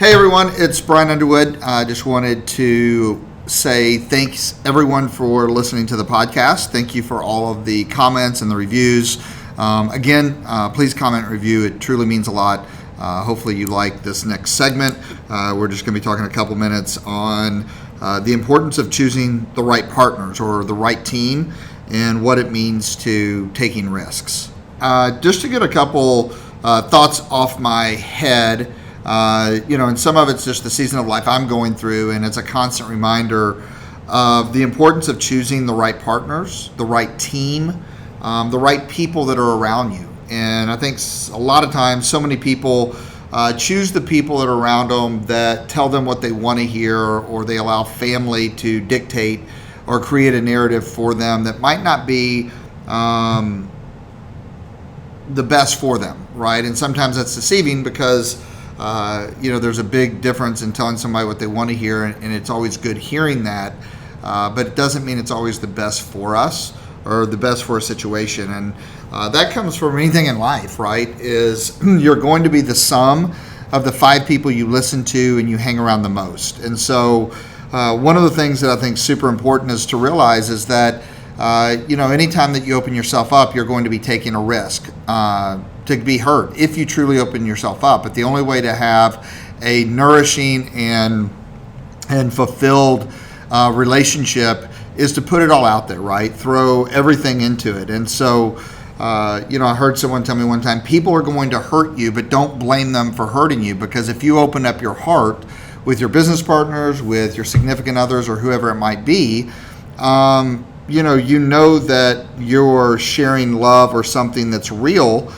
Hey everyone, it's Brian Underwood. I just wanted to say thanks everyone for listening to the podcast. Thank you for all of the comments and the reviews. Please comment and review. It truly means a lot. Hopefully you like this next segment. We're just going to be talking a couple minutes on the importance of choosing the right partners or the right team and what it means to taking risks. Just to get a couple thoughts off my head, and some of it's just the season of life I'm going through, and it's a constant reminder of the importance of choosing the right partners, the right team, the right people that are around you. And I think a lot of times so many people choose the people that are around them that tell them what they want to hear, or they allow family to dictate or create a narrative for them that might not be the best for them, right? And sometimes that's deceiving because there's a big difference in telling somebody what they want to hear, and it's always good hearing that, but it doesn't mean it's always the best for us or the best for a situation. And that comes from anything in life, right? Is you're going to be the sum of the 5 people you listen to and you hang around the most. And so one of the things that I think is super important is to realize is that anytime that you open yourself up, you're going to be taking a risk to be hurt if you truly open yourself up. But the only way to have a nourishing and fulfilled relationship is to put it all out there, right? Throw everything into it. And so, I heard someone tell me one time, people are going to hurt you, but don't blame them for hurting you, because if you open up your heart with your business partners, with your significant others, or whoever it might be, you know that you're sharing love or something that's real,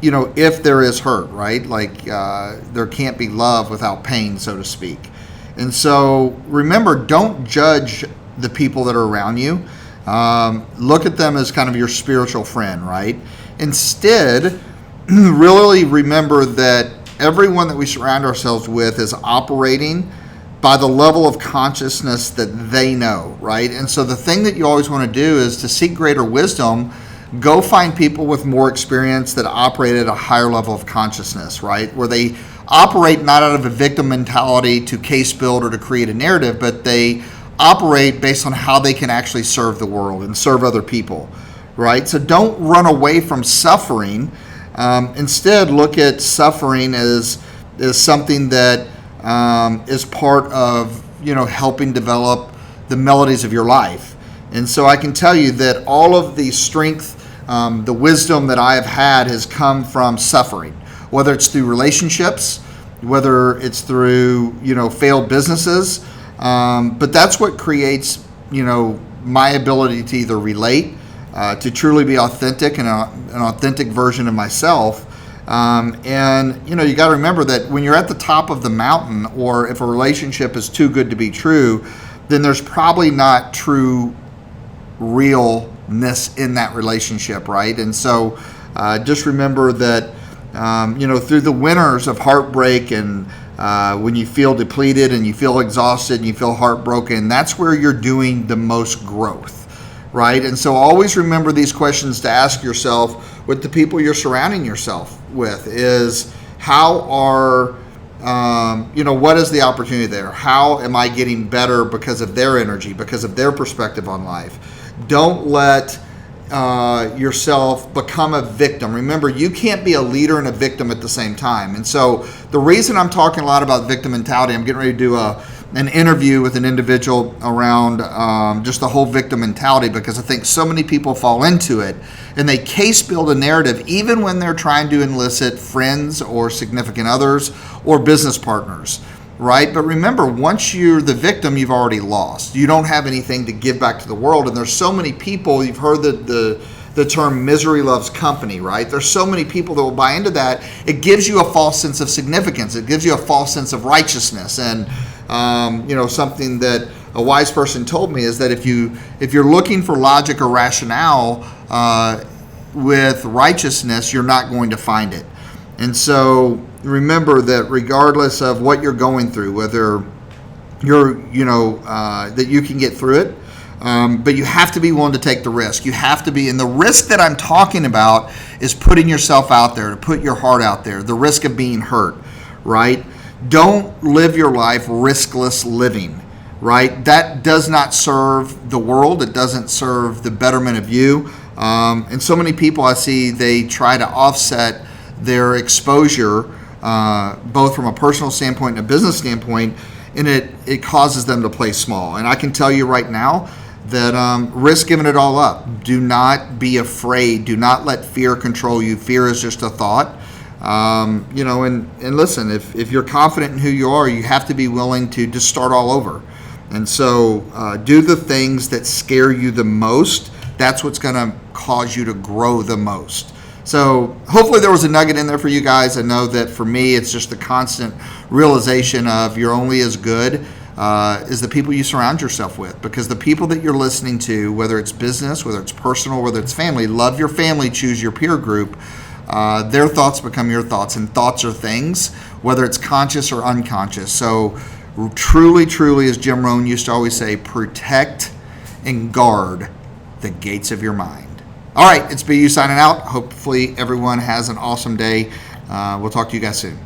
if there is hurt, right? Like there can't be love without pain, so to speak. And so remember, don't judge the people that are around you. Look at them as kind of your spiritual friend, right? Instead, really remember that everyone that we surround ourselves with is operating by the level of consciousness that they know, right? And so the thing that you always want to do is to seek greater wisdom. Go find people with more experience that operate at a higher level of consciousness, right? Where they operate not out of a victim mentality to case build or to create a narrative, but they operate based on how they can actually serve the world and serve other people, right? So don't run away from suffering. Instead, look at suffering as something that is part of, helping develop the melodies of your life. And so I can tell you that all of the strength, the wisdom that I have had has come from suffering, whether it's through relationships, whether it's through, failed businesses. But that's what creates, my ability to either relate, to truly be authentic and an authentic version of myself. You got to remember that when you're at the top of the mountain, or if a relationship is too good to be true, then there's probably not true realness in that relationship, right? And so just remember that, through the winters of heartbreak and when you feel depleted and you feel exhausted and you feel heartbroken, that's where you're doing the most growth, right? And so always remember these questions to ask yourself with the people you're surrounding yourself with is what is the opportunity there? How am I getting better because of their energy, because of their perspective on life? Don't let yourself become a victim. Remember, you can't be a leader and a victim at the same time. And so the reason I'm talking a lot about victim mentality, I'm getting ready to do an interview with an individual around just the whole victim mentality, because I think so many people fall into it and they case build a narrative even when they're trying to enlist friends or significant others or business partners, right? But remember, once you're the victim, you've already lost. You don't have anything to give back to the world. And there's so many people, you've heard the term misery loves company, right? There's so many people that will buy into that. It gives you a false sense of significance. It gives you a false sense of righteousness. And something that a wise person told me is that if you're looking for logic or rationale with righteousness, you're not going to find it. And so remember that regardless of what you're going through, whether you're, that you can get through it, but you have to be willing to take the risk. You have to be, and the risk that I'm talking about is putting yourself out there, to put your heart out there, the risk of being hurt, right? don't live your life riskless living, right? That does not serve the world. It doesn't serve the betterment of you. And so many people I see, they try to offset their exposure, both from a personal standpoint and a business standpoint, and it causes them to play small. And I can tell you right now that risk giving it all up. Do not be afraid. Do not let fear control you. Fear is just a thought. And listen, if you're confident in who you are, you have to be willing to just start all over. And so do the things that scare you the most. That's what's going to cause you to grow the most. So hopefully there was a nugget in there for you guys. I know that for me, it's just the constant realization of you're only as good as the people you surround yourself with, because the people that you're listening to, whether it's business, whether it's personal, whether it's family, love your family, choose your peer group. Their thoughts become your thoughts, and thoughts are things, whether it's conscious or unconscious. So truly, truly, as Jim Rohn used to always say, protect and guard the gates of your mind. All right, it's BU signing out. Hopefully everyone has an awesome day. We'll talk to you guys soon.